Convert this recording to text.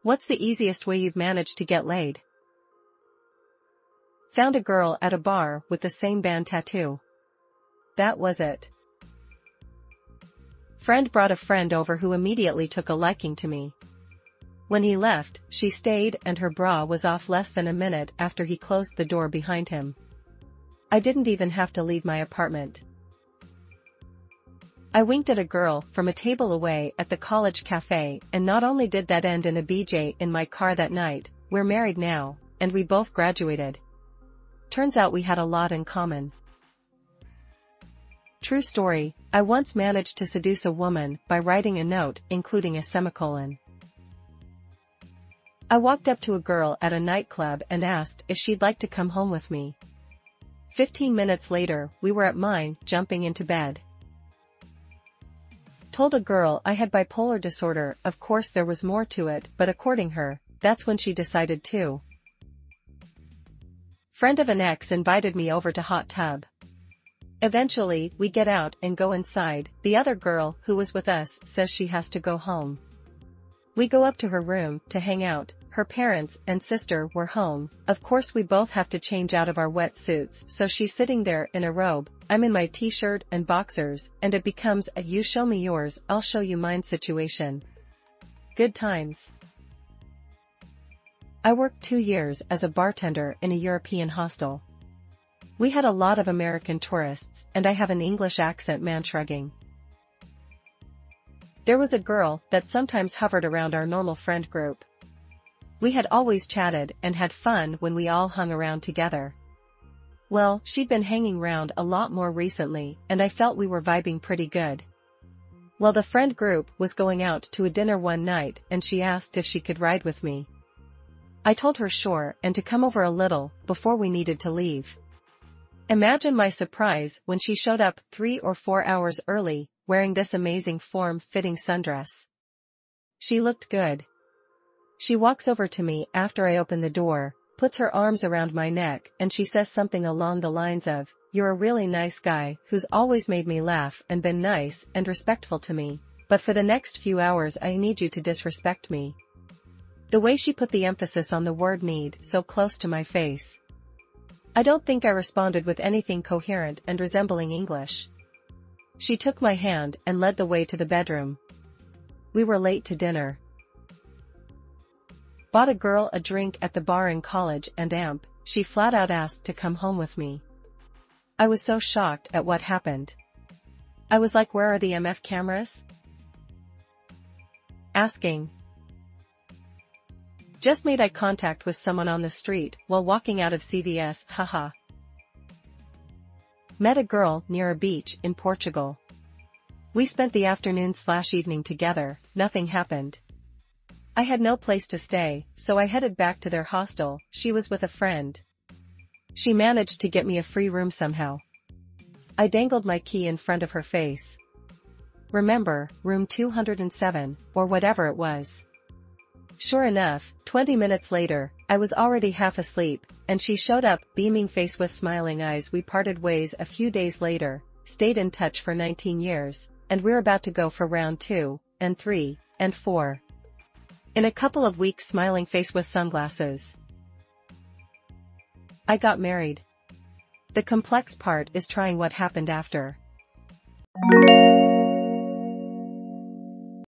What's the easiest way you've managed to get laid? Found a girl at a bar with the same band tattoo. That was it. Friend brought a friend over who immediately took a liking to me. When he left, she stayed and her bra was off less than a minute after he closed the door behind him. I didn't even have to leave my apartment. I winked at a girl from a table away at the college cafe, and not only did that end in a BJ in my car that night, we're married now, and we both graduated. Turns out we had a lot in common. True story, I once managed to seduce a woman by writing a note including a semicolon. I walked up to a girl at a nightclub and asked if she'd like to come home with me. 15 minutes later, we were at mine, jumping into bed. Told a girl I had bipolar disorder. Of course there was more to it, but according her, that's when she decided to. Friend of an ex invited me over to hot tub. Eventually, we get out and go inside. The other girl who was with us says she has to go home. We go up to her room to hang out. Her parents and sister were home. Of course we both have to change out of our wetsuits, so she's sitting there in a robe, I'm in my t-shirt and boxers, and it becomes a you show me yours, I'll show you mine situation. Good times. I worked 2 years as a bartender in a European hostel. We had a lot of American tourists, and I have an English accent, man shrugging. There was a girl that sometimes hovered around our normal friend group. We had always chatted and had fun when we all hung around together. Well, she'd been hanging around a lot more recently, and I felt we were vibing pretty good. Well, the friend group was going out to a dinner one night and she asked if she could ride with me. I told her sure and to come over a little before we needed to leave. Imagine my surprise when she showed up 3 or 4 hours early, wearing this amazing form-fitting sundress. She looked good. She walks over to me after I open the door, puts her arms around my neck, and she says something along the lines of, "You're a really nice guy who's always made me laugh and been nice and respectful to me, but for the next few hours I need you to disrespect me." The way she put the emphasis on the word need so close to my face. I don't think I responded with anything coherent and resembling English. She took my hand and led the way to the bedroom. We were late to dinner. Bought a girl a drink at the bar in college and she flat out asked to come home with me. I was so shocked at what happened. I was like, where are the MF cameras? Asking. Just made eye contact with someone on the street while walking out of CVS, haha. Met a girl near a beach in Portugal. We spent the afternoon/evening together, nothing happened. I had no place to stay, so I headed back to their hostel. She was with a friend. She managed to get me a free room somehow. I dangled my key in front of her face. Remember, room 207, or whatever it was. Sure enough, 20 minutes later, I was already half asleep, and she showed up, beaming face with smiling eyes. We parted ways a few days later, stayed in touch for 19 years, and we're about to go for round 2, and 3, and 4. In a couple of weeks, smiling face with sunglasses. I got married. The complex part is trying what happened after.